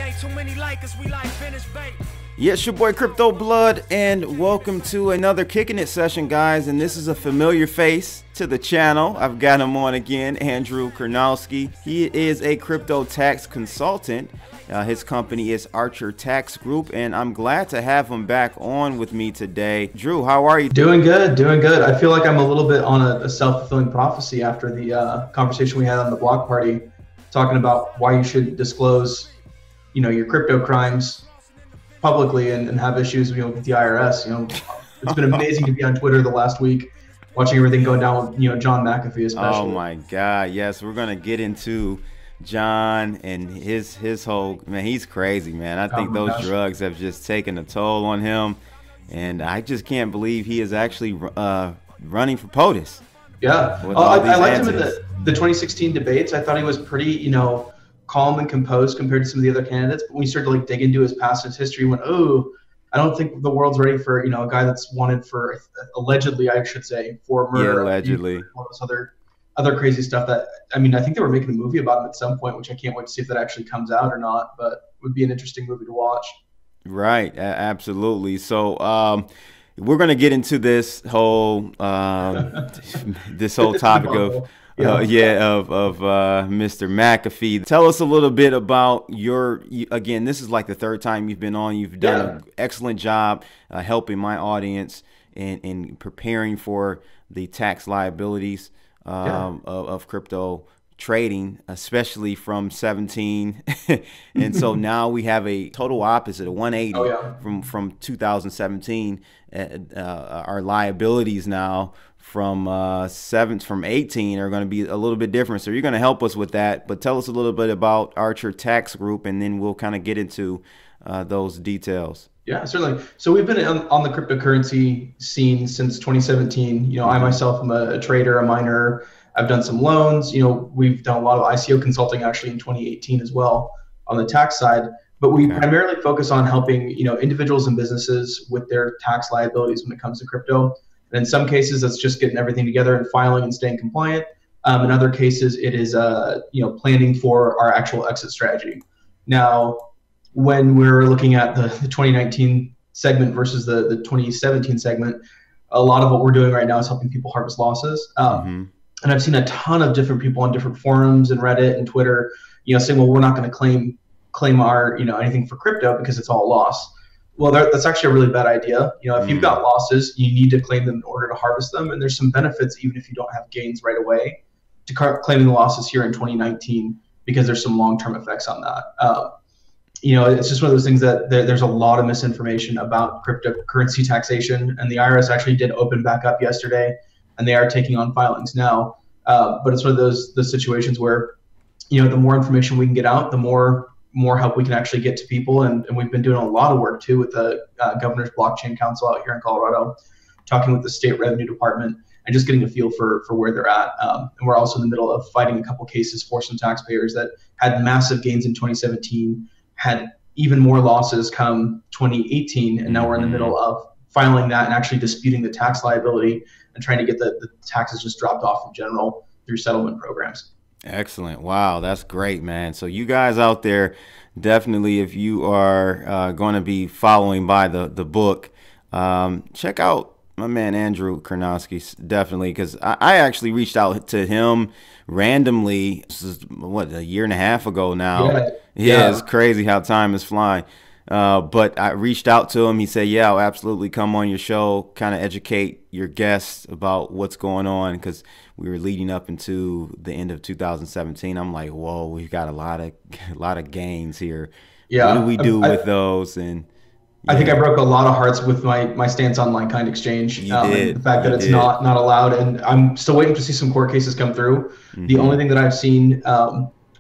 Ain't too many like us, we like finished bait. Yes, your boy Crypto Blood, and welcome to another Kicking It session, guys. And this is a familiar face to the channel. I've got him on again, Andrew Karnowski. He is a crypto tax consultant. His company is Archer Tax Group, and I'm glad to have him back on with me today. Drew, how are you? Doing good, doing good. I feel like I'm a little bit on a self-fulfilling prophecy after the conversation we had on the block party, talking about why you should disclose, your crypto crimes publicly and have issues, with the IRS. It's been amazing to be on Twitter the last week, watching everything go down with, John McAfee especially. Oh my God, yes, we're gonna get into John and his whole, man, he's crazy, man. I think those drugs have just taken a toll on him, and I just can't believe he is actually running for POTUS. Yeah, I liked him in the 2016 debates. I thought he was pretty, calm and composed compared to some of the other candidates. But when you started to dig into his past, his history, you went, oh, I don't think the world's ready for, a guy that's wanted for, allegedly, I should say, for murder. Yeah, allegedly. All this other crazy stuff that, I think they were making a movie about him at some point, which I can't wait to see if that actually comes out or not, but it would be an interesting movie to watch. Right, absolutely. So we're going to get into this whole topic of Mr. McAfee. Tell us a little bit about again, this is like the third time you've been on. You've done an excellent job helping my audience in preparing for the tax liabilities of crypto trading, especially from 17. And so now we have a total opposite, a 180 from 2017. Our liabilities now from 18 are going to be a little bit different. So you're going to help us with that, but tell us a little bit about Archer Tax Group, and then we'll kind of get into those details. Yeah, certainly. So we've been on the cryptocurrency scene since 2017. I myself am a trader, a miner. I've done some loans. We've done a lot of ICO consulting actually in 2018 as well on the tax side. But we primarily focus on helping individuals and businesses with their tax liabilities when it comes to crypto. And in some cases, that's just getting everything together and filing and staying compliant. In other cases, it is planning for our actual exit strategy. Now, when we're looking at the 2019 segment versus the 2017 segment, a lot of what we're doing right now is helping people harvest losses. And I've seen a ton of different people on different forums and Reddit and Twitter, saying, well, we're not going to claim our, anything for crypto because it's all loss. Well, that's actually a really bad idea. If you've got losses, you need to claim them in order to harvest them. And there's some benefits, even if you don't have gains right away, to claiming the losses here in 2019, because there's some long-term effects on that. It's just one of those things that there's a lot of misinformation about cryptocurrency taxation, and the IRS actually did open back up yesterday, and they are taking on filings now. But it's one of those situations where, the more information we can get out, the more help we can actually get to people. And we've been doing a lot of work too with the Governor's Blockchain Council out here in Colorado, talking with the state revenue department and just getting a feel for where they're at. And we're also in the middle of fighting a couple cases for some taxpayers that had massive gains in 2017, had even more losses come 2018. And now we're in the middle of filing that and actually disputing the tax liability and trying to get the taxes just dropped off in general through settlement programs. Excellent. Wow, that's great, man. So you guys out there, definitely, if you are going to be following by the book, check out my man Andrew Karnowski, definitely, because I actually reached out to him randomly. This is what, a year and a half ago now. Yeah, it's crazy how time is flying. But I reached out to him. He said, yeah, I'll absolutely come on your show, kind of educate your guests about what's going on, because we were leading up into the end of 2017. I'm like, whoa, we've got a lot of gains here. Yeah, what do we do with those? And I think I broke a lot of hearts with my stance on like-kind exchange. The fact that it's not allowed, and I'm still waiting to see some court cases come through. The only thing that I've seen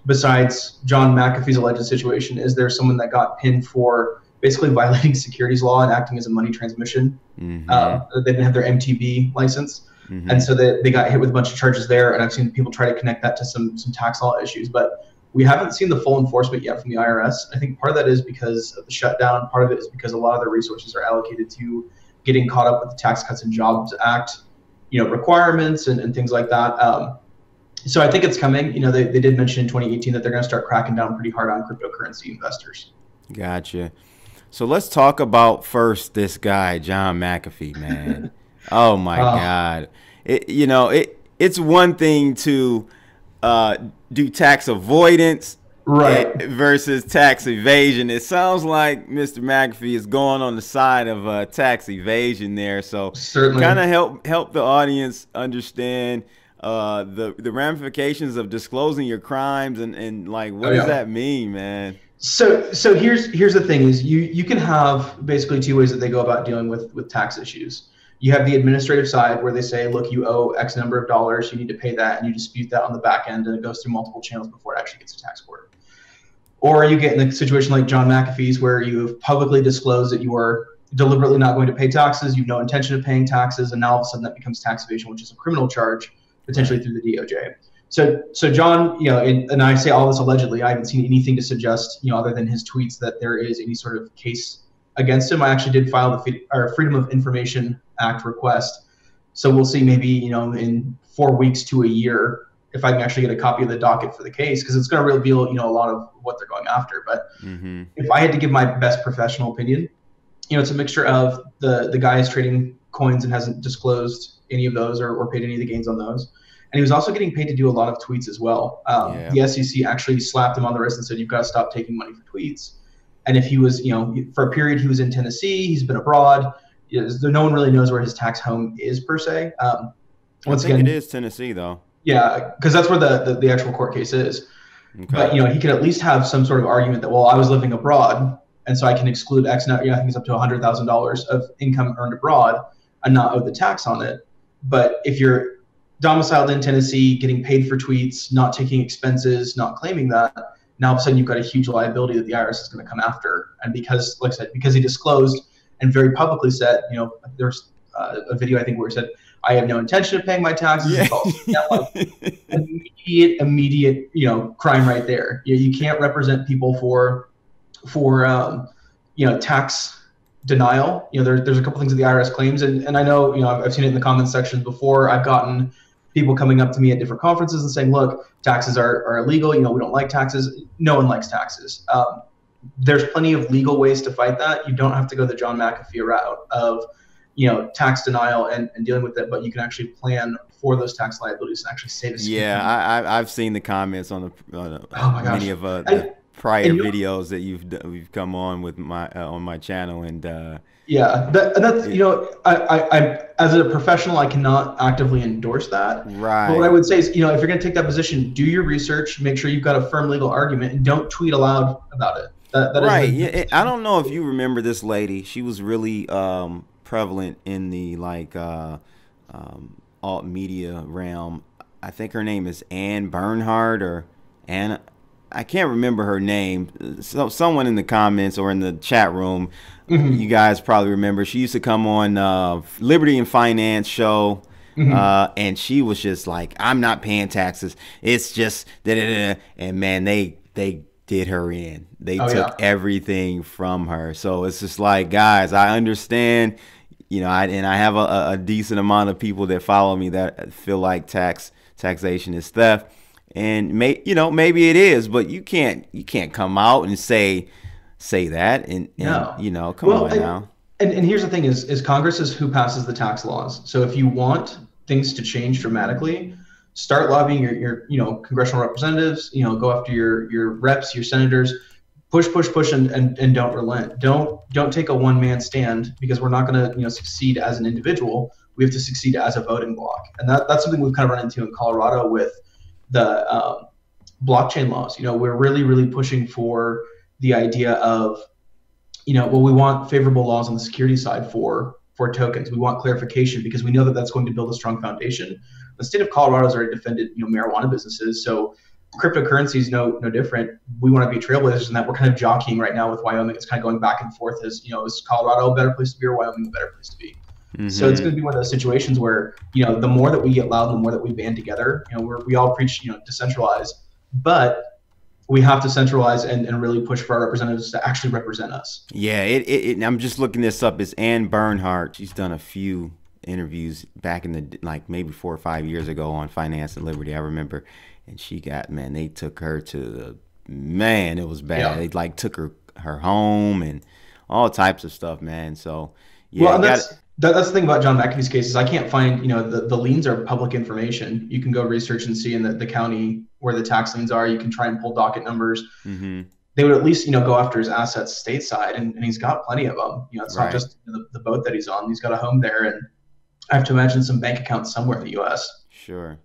besides John McAfee's alleged situation is there's someone that got pinned for basically violating securities law and acting as a money transmission. They didn't have their MTB license. And so they got hit with a bunch of charges there. And I've seen people try to connect that to some tax law issues, but we haven't seen the full enforcement yet from the IRS. I think part of that is because of the shutdown. Part of it is because a lot of their resources are allocated to getting caught up with the Tax Cuts and Jobs Act, requirements and things like that. So I think it's coming. You know, they did mention in 2018 that they're going to start cracking down pretty hard on cryptocurrency investors. Gotcha. So let's talk about first this guy, John McAfee, man. Oh my God. It's one thing to do tax avoidance Right. versus tax evasion. It sounds like Mr. McAfee is going on the side of tax evasion there. So Certainly. kind of help the audience understand the ramifications of disclosing your crimes and like what does that mean, man? So here's the thing is you can have basically two ways that they go about dealing with tax issues. You have the administrative side where they say, look, you owe X number of dollars, you need to pay that, and you dispute that on the back end, and it goes through multiple channels before it actually gets to tax court. Or you get in a situation like John McAfee's where you've publicly disclosed that you are deliberately not going to pay taxes, you have no intention of paying taxes, and now all of a sudden that becomes tax evasion, which is a criminal charge, potentially through the DOJ. So John, and I say all this allegedly, I haven't seen anything to suggest, other than his tweets, that there is any sort of case against him. I actually did file the Freedom of Information Act request. So we'll see maybe, in 4 weeks to a year, if I can actually get a copy of the docket for the case, because it's going to reveal, a lot of what they're going after. But if I had to give my best professional opinion, it's a mixture of the guy is trading coins and hasn't disclosed any of those or paid any of the gains on those. And he was also getting paid to do a lot of tweets as well. The SEC actually slapped him on the wrist and said, you've got to stop taking money for tweets. And if he was, for a period, he was in Tennessee, he's been abroad. No one really knows where his tax home is per se. Once again, it is Tennessee, though. Yeah, because that's where the actual court case is. Okay. But he could at least have some sort of argument that, well, I was living abroad, and so I can exclude X. I think it's up to $100,000 of income earned abroad and not owe the tax on it. But if you're domiciled in Tennessee, getting paid for tweets, not taking expenses, not claiming that, now all of a sudden you've got a huge liability that the IRS is going to come after. And because, like I said, because he disclosed and very publicly said, there's a video I think where he said, I have no intention of paying my taxes. Yeah. Immediate, crime right there. You can't represent people for tax denial. There's a couple things that the IRS claims, and I know, I've seen it in the comments sections before. I've gotten people coming up to me at different conferences and saying, look, taxes are illegal. We don't like taxes. No one likes taxes. There's plenty of legal ways to fight that. You don't have to go the John McAfee route of, tax denial and dealing with it, but you can actually plan for those tax liabilities and actually save a Yeah, I've seen the comments on many of the prior videos that you've come on with on my channel, and that's I as a professional, I cannot actively endorse that. Right. But what I would say is, if you're going to take that position, do your research, make sure you've got a firm legal argument, and don't tweet aloud about it. That right. Yeah, I don't know if you remember this lady. She was really prevalent in the alt media realm. I think her name is Ann Bernhard or Anna. I can't remember her name. So someone in the comments or in the chat room, you guys probably remember. She used to come on Liberty and Finance show, and she was just like, "I'm not paying taxes. It's just da da da." And man, they did her in. They took everything from her. So it's just like, guys, I understand. I have a decent amount of people that follow me that feel like taxation is theft. And maybe it is, but you can't come out and say that and come on now. And here's the thing is Congress is who passes the tax laws. So if you want things to change dramatically, start lobbying your congressional representatives, go after your reps, your senators, push and don't relent. Don't take a one-man stand, because we're not going to succeed as an individual. We have to succeed as a voting bloc. And that's something we've kind of run into in Colorado with the blockchain laws. We're really pushing for the idea of, we want favorable laws on the security side for tokens. We want clarification, because we know that that's going to build a strong foundation. The state of Colorado has already defended, marijuana businesses. So cryptocurrency is no different. We want to be trailblazers in that. We're kind of jockeying right now with Wyoming. It's kind of going back and forth as, is Colorado a better place to be or Wyoming a better place to be? So it's going to be one of those situations where, the more that we get loud, the more that we band together, we all preach, decentralize, but we have to centralize and really push for our representatives to actually represent us. Yeah, I'm just looking this up. It's Ann Bernhardt. She's done a few interviews back in the, like maybe 4 or 5 years ago on Finance and Liberty. I remember, and she got, man, they took her to the, man, it was bad. Yeah. They like took her home and all types of stuff, man. So yeah, well, that's the thing about John McAfee's case is I can't find, the liens are public information. You can go research and see in the county where the tax liens are. You can try and pull docket numbers. Mm-hmm. They would at least, go after his assets stateside, and he's got plenty of them. It's Right. not just the boat that he's on. He's got a home there, and I have to imagine some bank accounts somewhere in the U.S. Sure.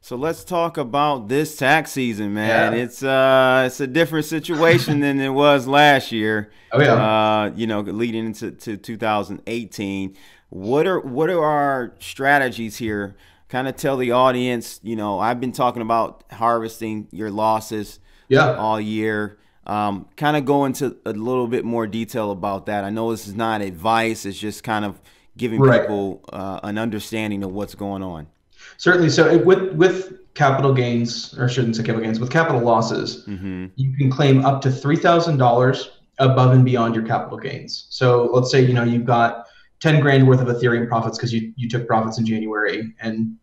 So let's talk about this tax season, man. Yeah. It's a different situation than it was last year. Oh yeah. Leading into 2018. What are our strategies here? Kind of tell the audience, I've been talking about harvesting your losses all year. Kind of go into a little bit more detail about that. I know this is not advice. It's just kind of giving people an understanding of what's going on. Certainly. So with capital gains, or I shouldn't say capital gains, with capital losses, Mm-hmm. you can claim up to $3,000 above and beyond your capital gains. So let's say, you've got 10 grand worth of Ethereum profits because you took profits in January, and,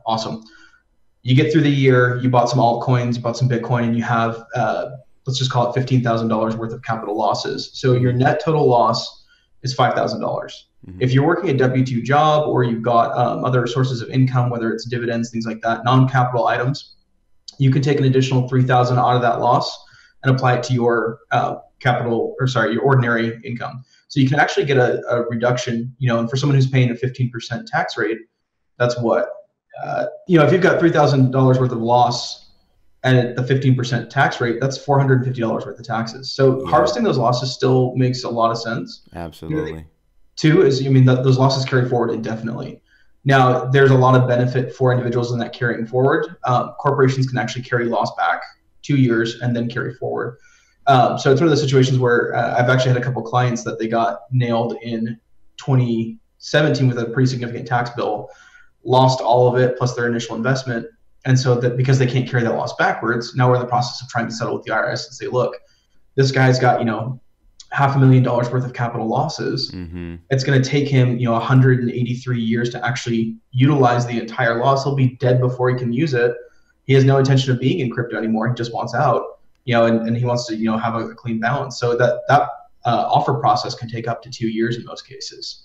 awesome. You get through the year, you bought some altcoins, you bought some Bitcoin, and you have, let's just call it $15,000 worth of capital losses. So your net total loss is $5,000. Mm-hmm. If you're working a W-2 job, or you've got other sources of income, whether it's dividends, things like that, non-capital items, you can take an additional $3,000 out of that loss and apply it to your your ordinary income. So you can actually get a reduction, and for someone who's paying a 15% tax rate, that's what, if you've got $3,000 worth of loss and at the 15% tax rate, that's $450 worth of taxes. So harvesting those losses still makes a lot of sense. Absolutely. Two is, those losses carry forward indefinitely. Now, there's a lot of benefit for individuals in that carrying forward. Corporations can actually carry loss back 2 years and then carry forward. So it's one of those situations where I've actually had a couple clients that they got nailed in 2017 with a pretty significant tax bill, lost all of it plus their initial investment. And so that because they can't carry that loss backwards, now we're in the process of trying to settle with the IRS and say, look, this guy's got, $500,000 worth of capital losses. Mm-hmm. It's going to take him, 183 years to actually utilize the entire loss. He'll be dead before he can use it. He has no intention of being in crypto anymore. He just wants out, and he wants to, have a clean balance. So that offer process can take up to 2 years in most cases.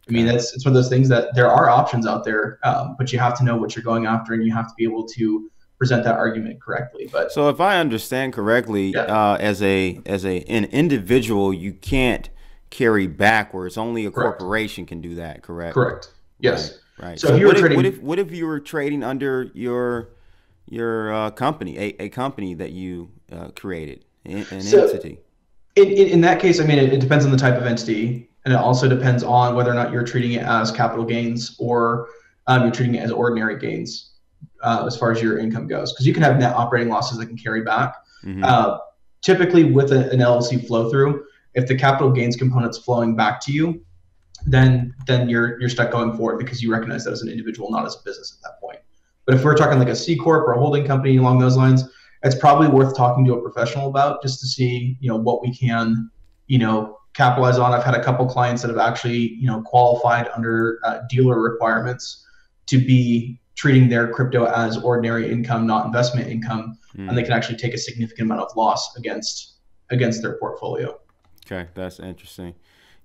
I mean, it's one of those things that there are options out there, but you have to know what you're going after, and you have to be able to present that argument correctly. But so if I understand correctly, as an individual, you can't carry backwards. Only a corporation can do that. Correct. Yes. Right. So if you were trading, what if you were trading under your company, a company that you created, an entity? In that case, I mean, it depends on the type of entity, and it also depends on whether or not you're treating it as capital gains or you're treating it as ordinary gains. As far as your income goes, because you can have net operating losses that can carry back. Mm-hmm. Typically with an LLC flow through, if the capital gains component's flowing back to you, then you're stuck going forward because you recognize that as an individual, not as a business at that point. But if we're talking like a C Corp or a holding company along those lines, it's probably worth talking to a professional about just to see, what we can, capitalize on. I've had a couple clients that have actually, qualified under dealer requirements to be treating their crypto as ordinary income, not investment income, and they can actually take a significant amount of loss against their portfolio. Okay, that's interesting.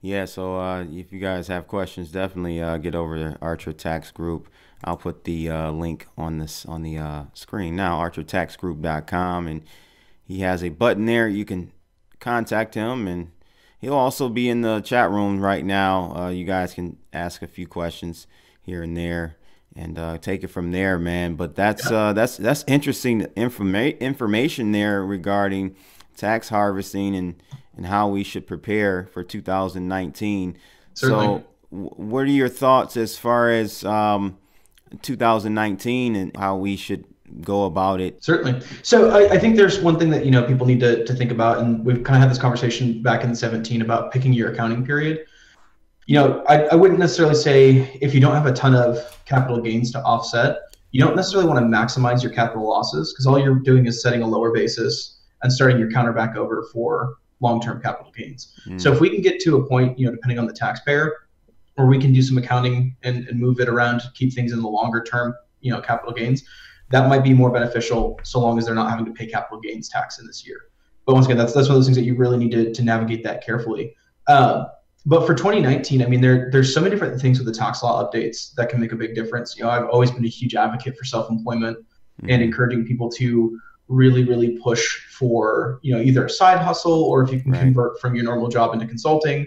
Yeah, so if you guys have questions, definitely get over to Archer Tax Group. I'll put the link on the screen now, archertaxgroup.com, and he has a button there. You can contact him, and he'll also be in the chat room right now. You guys can ask a few questions here and there, and take it from there, man. But that's interesting information there regarding tax harvesting and how we should prepare for 2019. Certainly. So what are your thoughts as far as 2019 and how we should go about it? Certainly. So I think there's one thing that people need to think about, and we've kind of had this conversation back in 2017 about picking your accounting period. I wouldn't necessarily say if you don't have a ton of capital gains to offset, you don't necessarily want to maximize your capital losses, because all you're doing is setting a lower basis and starting your counter back over for long-term capital gains. So if we can get to a point, depending on the taxpayer, or we can do some accounting and move it around to keep things in the longer term, capital gains. That might be more beneficial so long as they're not having to pay capital gains tax in this year. But once again, that's one of those things that you really need to navigate that carefully. But for 2019, I mean, there's so many different things with the tax law updates that can make a big difference. I've always been a huge advocate for self-employment and encouraging people to really, really push for, either a side hustle, or if you can convert from your normal job into consulting.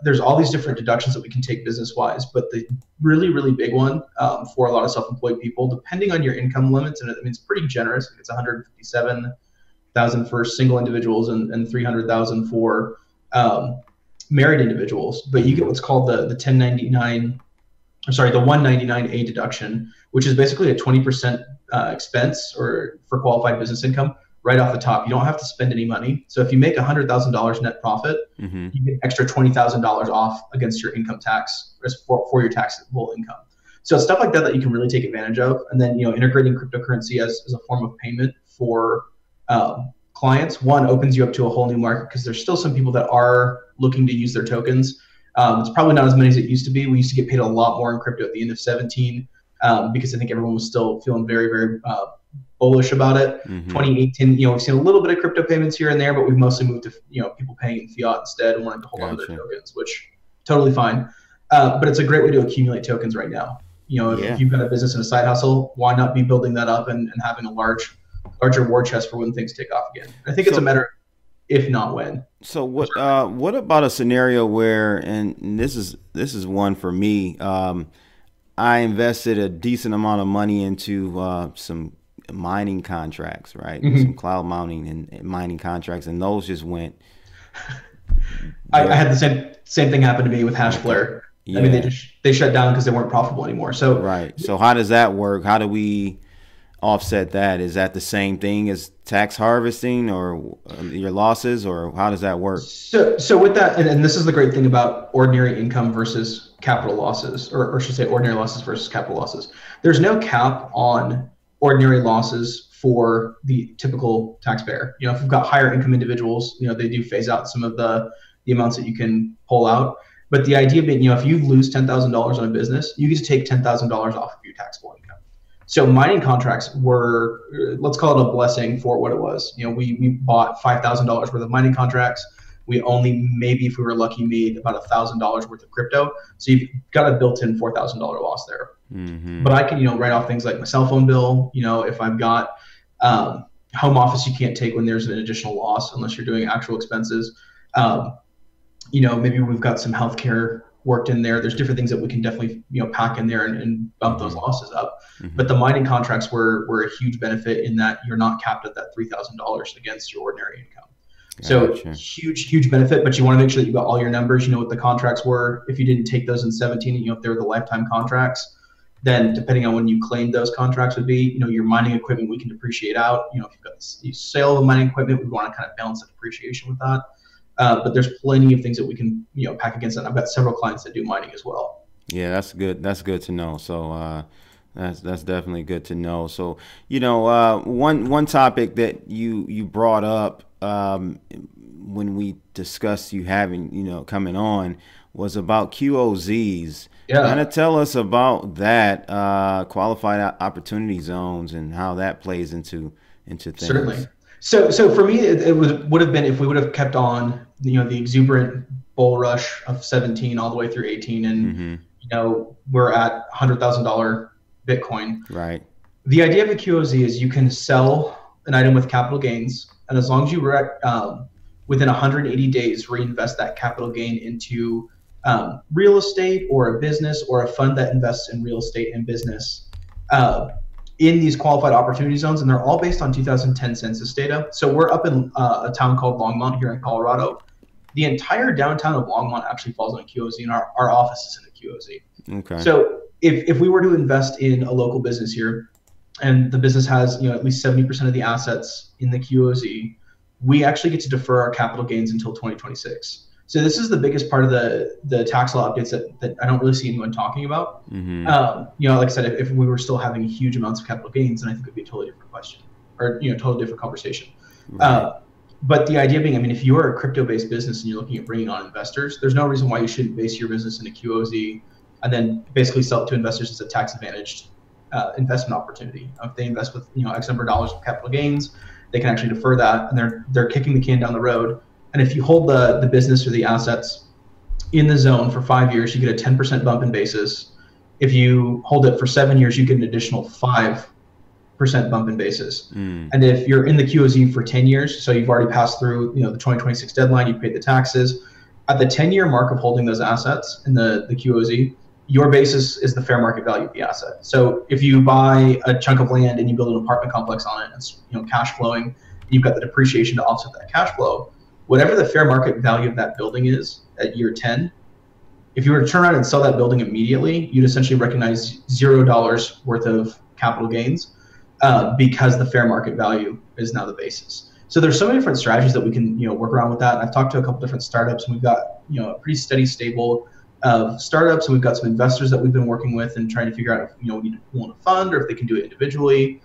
There's all these different deductions that we can take business-wise, but the really, really big one for a lot of self-employed people, depending on your income limits, and it's pretty generous. It's $157,000 for single individuals and $300,000 for married individuals. But you get what's called the 199A deduction, which is basically a 20% expense or for qualified business income right off the top. You don't have to spend any money. So if you make $100,000 net profit, you get extra $20,000 off against your income tax for your taxable income. So it's stuff like that you can really take advantage of. And then, integrating cryptocurrency as a form of payment for clients, one, opens you up to a whole new market, because there's still some people that are looking to use their tokens. It's probably not as many as it used to be. We used to get paid a lot more in crypto at the end of 17 because I think everyone was still feeling very, very bullish about it. 2018, we've seen a little bit of crypto payments here and there, but we've mostly moved to people paying in fiat instead and wanting to hold on to their tokens, which totally fine. But it's a great way to accumulate tokens right now. If you've got a business and a side hustle, why not be building that up and having a larger war chest for when things take off again? I think it's a matter of if not when. So what about a scenario where, and this is one for me, I invested a decent amount of money into some mining contracts, right? Some cloud mining and mining contracts, and those just went. I had the same thing happen to me with HashFlare. I mean, they shut down because they weren't profitable anymore. So right. So how does that work? How do we offset that? Is that the same thing as tax harvesting or your losses, or how does that work? So with that, and this is the great thing about ordinary income versus capital losses, or I should say ordinary losses versus capital losses. There's no cap on ordinary losses for the typical taxpayer. If you've got higher income individuals, they do phase out some of the amounts that you can pull out. But the idea being, if you lose $10,000 on a business, you get to take $10,000 off of your taxable income. So mining contracts were, let's call it a blessing for what it was. We bought $5,000 worth of mining contracts. We only, maybe if we were lucky, made about $1,000 worth of crypto. So you've got a built-in $4,000 loss there. But I can, write off things like my cell phone bill. If I've got home office, you can't take when there's an additional loss unless you're doing actual expenses. Maybe we've got some healthcare worked in there. There's different things that we can definitely, pack in there and bump those losses up. But the mining contracts were a huge benefit in that you're not capped at that $3,000 against your ordinary income. So huge benefit, but you want to make sure that you've got all your numbers. You know what the contracts were. If you didn't take those in 17, if they were the lifetime contracts, then depending on when you claimed those contracts would be, your mining equipment we can depreciate out. If you've got the sale of mining equipment, we want to kind of balance the depreciation with that. But there's plenty of things that we can, pack against that. I've got several clients that do mining as well. Yeah, that's good. That's good to know. So that's definitely good to know. So, one topic that you brought up when we discussed you having, coming on was about QOZs. Yeah. Kind of tell us about that, qualified opportunity zones, and how that plays into things. Certainly. So for me, it would have been if we would have kept on, the exuberant bull rush of 17 all the way through 18, and we're at $100,000 Bitcoin. Right. The idea of a QOZ is you can sell an item with capital gains, and as long as you within 180 days reinvest that capital gain into real estate or a business or a fund that invests in real estate and business in these qualified opportunity zones, and they're all based on 2010 census data. So we're up in a town called Longmont here in Colorado. The entire downtown of Longmont actually falls on a QOZ, and our office is in a QOZ. Okay. So if we were to invest in a local business here, and the business has at least 70% of the assets in the QOZ, we actually get to defer our capital gains until 2026. So this is the biggest part of the tax law updates that I don't really see anyone talking about. Like I said, if we were still having huge amounts of capital gains, then I think it would be a totally different question, or totally different conversation. Right. But the idea being, I mean, if you are a crypto-based business and you're looking at bringing on investors, there's no reason why you shouldn't base your business in a QOZ and then basically sell it to investors as a tax-advantaged investment opportunity. If they invest with X number of dollars of capital gains, they can actually defer that, and they're kicking the can down the road. And if you hold the business or the assets in the zone for 5 years, you get a 10% bump in basis. If you hold it for 7 years, you get an additional 5% bump in basis. And if you're in the QOZ for 10 years, so you've already passed through the 2026 deadline, you've paid the taxes, at the 10-year mark of holding those assets in the QOZ, your basis is the fair market value of the asset. So if you buy a chunk of land and you build an apartment complex on it, it's cash flowing, you've got the depreciation to offset that cash flow, whatever the fair market value of that building is at year 10, if you were to turn around and sell that building immediately, you'd essentially recognize $0 worth of capital gains because the fair market value is now the basis. So there's so many different strategies that we can work around with that. And I've talked to a couple different startups, and we've got a pretty steady stable of startups, and we've got some investors that we've been working with and trying to figure out if we need to own a fund or if they can do it individually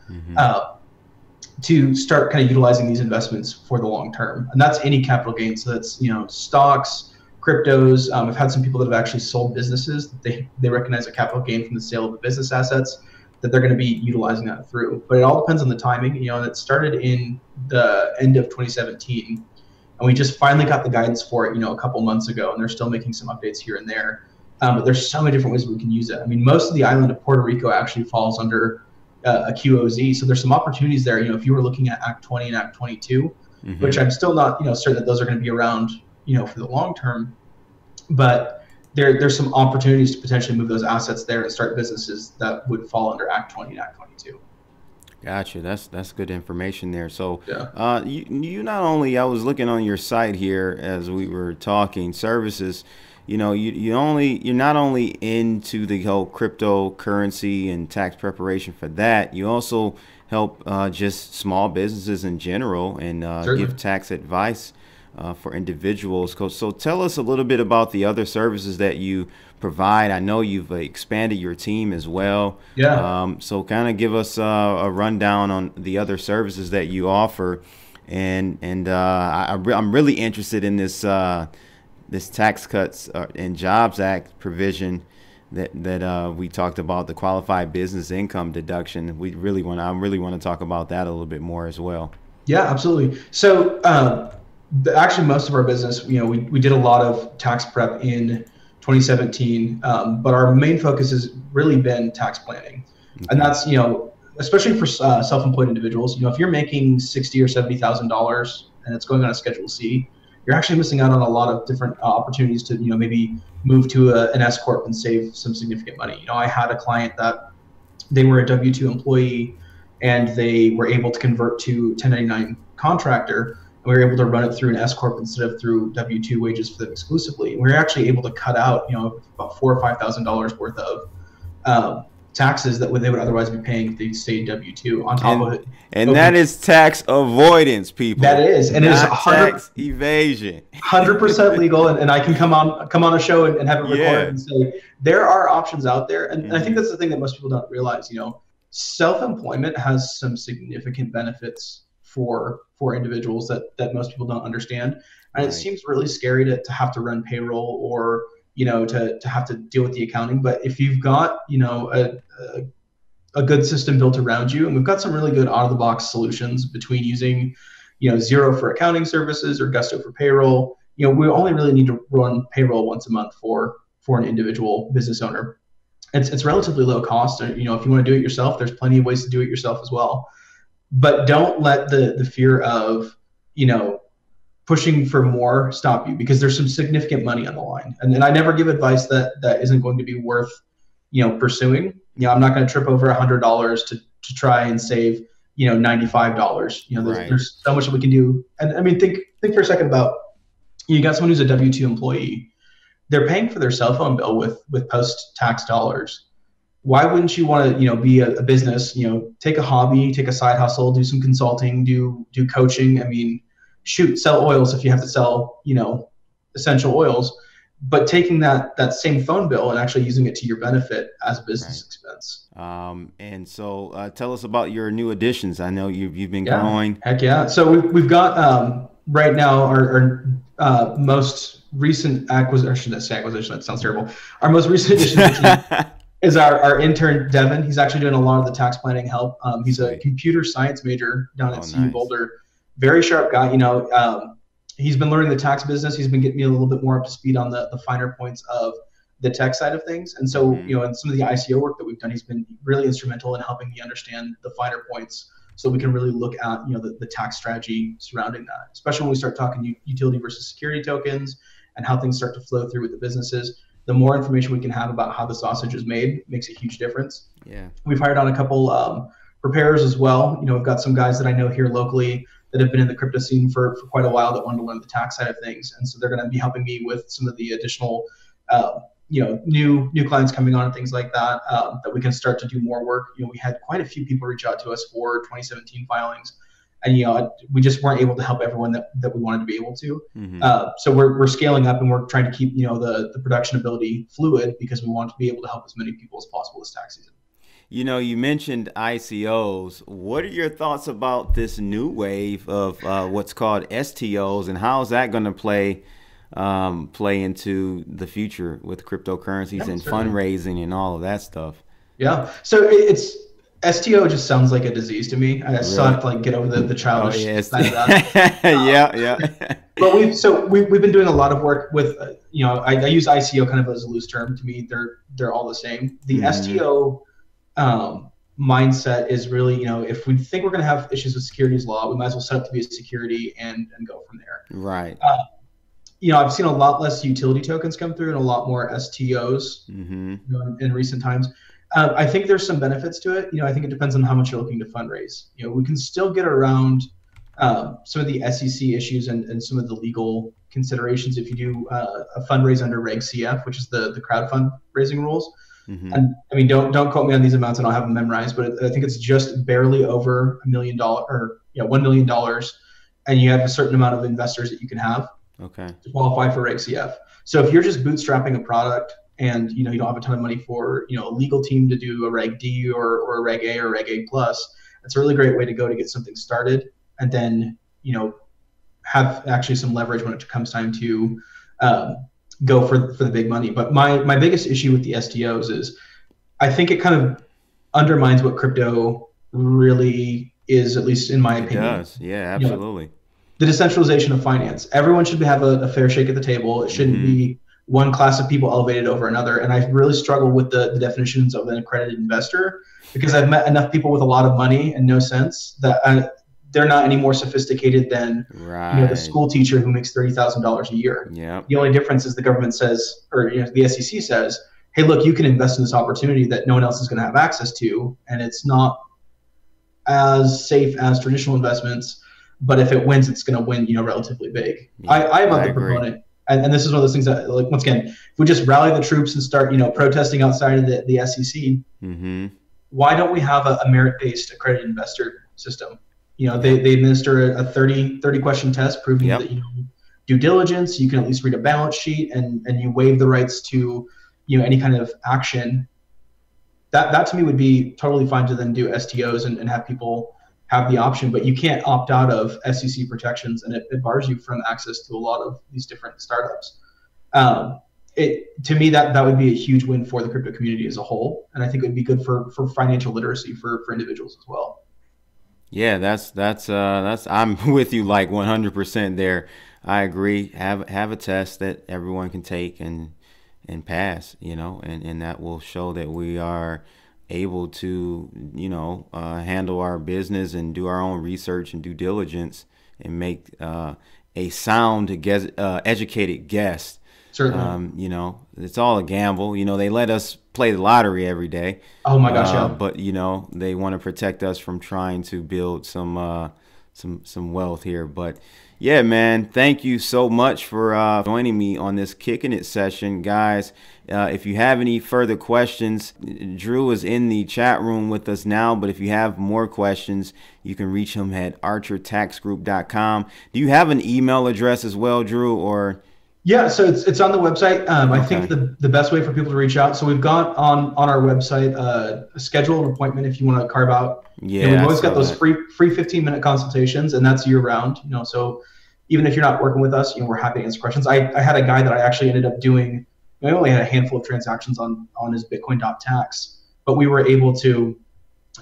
to start kind of utilizing these investments for the long term. And that's any capital gain. So that's stocks, cryptos. I've had some people that have actually sold businesses that they recognize a capital gain from the sale of the business assets that they're going to be utilizing that through. But it all depends on the timing. And it started in the end of 2017. And we just finally got the guidance for it, a couple months ago, and they're still making some updates here and there. But there's so many different ways we can use it. I mean, most of the island of Puerto Rico actually falls under a QOZ. So there's some opportunities there. If you were looking at Act 20 and Act 22, which I'm still not, certain that those are going to be around, for the long term. But there's some opportunities to potentially move those assets there and start businesses that would fall under Act 20 and Act 22. Gotcha. That's good information there. So, yeah. You not only, I was looking on your site here as we were talking services, you're not only into the whole cryptocurrency and tax preparation for that, you also help just small businesses in general and give tax advice for individuals. So tell us a little bit about the other services that you provide. I know you've expanded your team as well. Yeah. So kind of give us a rundown on the other services that you offer. And I'm really interested in this this Tax Cuts and Jobs Act provision that we talked about, the qualified business income deduction. I really want to talk about that a little bit more as well. Yeah, absolutely. So actually, most of our business, we did a lot of tax prep in 2017, but our main focus has really been tax planning. Okay. And that's, especially for self-employed individuals, if you're making $60,000 or $70,000 and it's going on a Schedule C, you're actually missing out on a lot of different opportunities to, maybe move to an S Corp and save some significant money. I had a client that they were a W-2 employee and they were able to convert to 1099 contractor. And we were able to run it through an S Corp instead of through W-2 wages for them exclusively. And we were actually able to cut out, about $4,000 or $5,000 worth of taxes that they would otherwise be paying if they stayed W-2 on top of it. And that is tax avoidance, people. That is, and it is tax evasion. 100% legal, and I can come on a show and have it recorded and say there are options out there. And I think that's the thing that most people don't realize. Self-employment has some significant benefits for individuals that most people don't understand. And It seems really scary to have to run payroll or, to have to deal with the accounting. But if you've got, a good system built around you, and we've got some really good out of the box solutions between using, Xero for accounting services or Gusto for payroll. We only really need to run payroll once a month for an individual business owner. It's relatively low cost. And, if you want to do it yourself, there's plenty of ways to do it yourself as well. But don't let the fear of, pushing for more stop you, because there's some significant money on the line. And I never give advice that isn't going to be worth, pursuing. I'm not going to trip over $100 to try and save, $95. There's so much that we can do. And I mean, think for a second about, you got someone who's a W-2 employee. They're paying for their cell phone bill with post-tax dollars. Why wouldn't you want to, be a business, take a hobby, take a side hustle, do some consulting, do coaching. I mean, shoot, sell oils if you have to sell, essential oils, but taking that same phone bill and actually using it to your benefit as a business expense. And so tell us about your new additions. I know you've been growing. Heck yeah. So we've got right now, our most recent acquisition, I shouldn't say acquisition, that sounds terrible. Our most recent addition to the team is our intern, Devin. He's actually doing a lot of the tax planning help. He's a computer science major down at CU Boulder. Very sharp guy. He's been learning the tax business. He's been getting me a little bit more up to speed on the finer points of the tech side of things. And so, in some of the ICO work that we've done, he's been really instrumental in helping me understand the finer points so we can really look at, the tax strategy surrounding that, especially when we start talking utility versus security tokens and how things start to flow through with the businesses. The more information we can have about how the sausage is made makes a huge difference. Yeah. We've hired on a couple preparers as well. We've got some guys that I know here locally that have been in the crypto scene for quite a while that want to learn the tax side of things. And so they're going to be helping me with some of the additional, new clients coming on and things like that, that we can start to do more work. We had quite a few people reach out to us for 2017 filings. And, we just weren't able to help everyone that we wanted to be able to. So we're scaling up and we're trying to keep, the production ability fluid because we want to be able to help as many people as possible this tax season. You mentioned ICOs. What are your thoughts about this new wave of what's called STOs, and how is that going to play into the future with cryptocurrencies and fundraising and all of that stuff? Yeah. So it's STO just sounds like a disease to me. I still have to get over the childish side of that. Yeah. But we've been doing a lot of work with I use ICO kind of as a loose term. To me, they're all the same. The STO mindset is really, if we think we're going to have issues with securities law, we might as well set up to be a security and go from there. Right. I've seen a lot less utility tokens come through and a lot more STOs in recent times. I think there's some benefits to it. I think it depends on how much you're looking to fundraise. We can still get around some of the SEC issues and some of the legal considerations if you do a fundraise under Reg CF, which is the crowd fundraising rules. And I mean, don't quote me on these amounts. I don't have them memorized, but I think it's just barely over $1 million or $1 million, and you have a certain amount of investors that you can have to qualify for Reg CF. So if you're just bootstrapping a product and you don't have a ton of money for a legal team to do a Reg D or a Reg A or Reg A plus, it's a really great way to go to get something started, and then have actually some leverage when it comes time to go for the big money. But my biggest issue with the STOs is I think it kind of undermines what crypto really is, at least in my opinion. It does. Yeah, absolutely. The decentralization of finance. Everyone should have a fair shake at the table. It shouldn't be one class of people elevated over another. And I really struggle with the definitions of an accredited investor, because I've met enough people with a lot of money and no sense that they're not any more sophisticated than the school teacher who makes $30,000 a year. Yeah. The only difference is the government says, or the SEC says, hey, look, you can invest in this opportunity that no one else is going to have access to, and it's not as safe as traditional investments, but if it wins, it's going to win, relatively big. Yeah, I'm a proponent, and this is one of those things that, once again, if we just rally the troops and start, protesting outside of the SEC, why don't we have a merit-based accredited investor system? They administer a 30 question test proving that due diligence, you can at least read a balance sheet, and you waive the rights to any kind of action. That to me would be totally fine to then do STOs and have people have the option, but you can't opt out of SEC protections, and it bars you from access to a lot of these different startups. To me, that would be a huge win for the crypto community as a whole, and I think it would be good for financial literacy for individuals as well. Yeah, that's I'm with you like 100% there. I agree. Have a test that everyone can take and pass, and that will show that we are able to, handle our business and do our own research and due diligence and make a sound, educated guess. Certainly. It's all a gamble. They let us play the lottery every day. Oh my gosh, yeah. But they want to protect us from trying to build some wealth here. But yeah, man, thank you so much for joining me on this Kicking It session, guys. If you have any further questions, Drew is in the chat room with us now, but if you have more questions, you can reach him at archertaxgroup.com. Do you have an email address as well, Drew, or? Yeah, so it's on the website. I think the best way for people to reach out. So we've got on our website a schedule an appointment if you want to carve out. Yeah, we've always got those free 15-minute consultations, and that's year round. So even if you're not working with us, we're happy to answer questions. I had a guy that I actually ended up doing. I only had a handful of transactions on his Bitcoin.tax, but we were able to,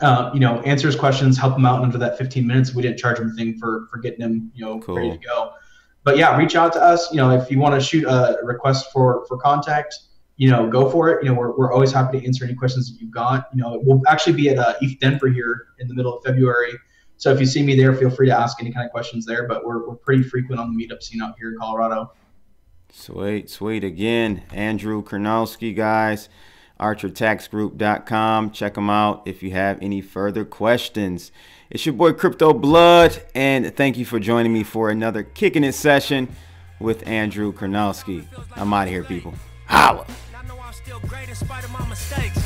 answer his questions, help him out under that 15 minutes. We didn't charge him anything for getting him, Cool. ready to go. But yeah, reach out to us. If you want to shoot a request for contact, go for it. We're always happy to answer any questions that you've got. We'll actually be at ETH Denver here in the middle of February. So if you see me there, feel free to ask any kind of questions there. But we're pretty frequent on the meetup scene out here in Colorado. Sweet. Again, Andrew Karnowski, guys, archertaxgroup.com. Check them out if you have any further questions. It's your boy Crypto Blood, and thank you for joining me for another Kicking It session with Andrew Karnowski. I'm out of here, people. Holla. I know I'm still great in spite of my mistakes.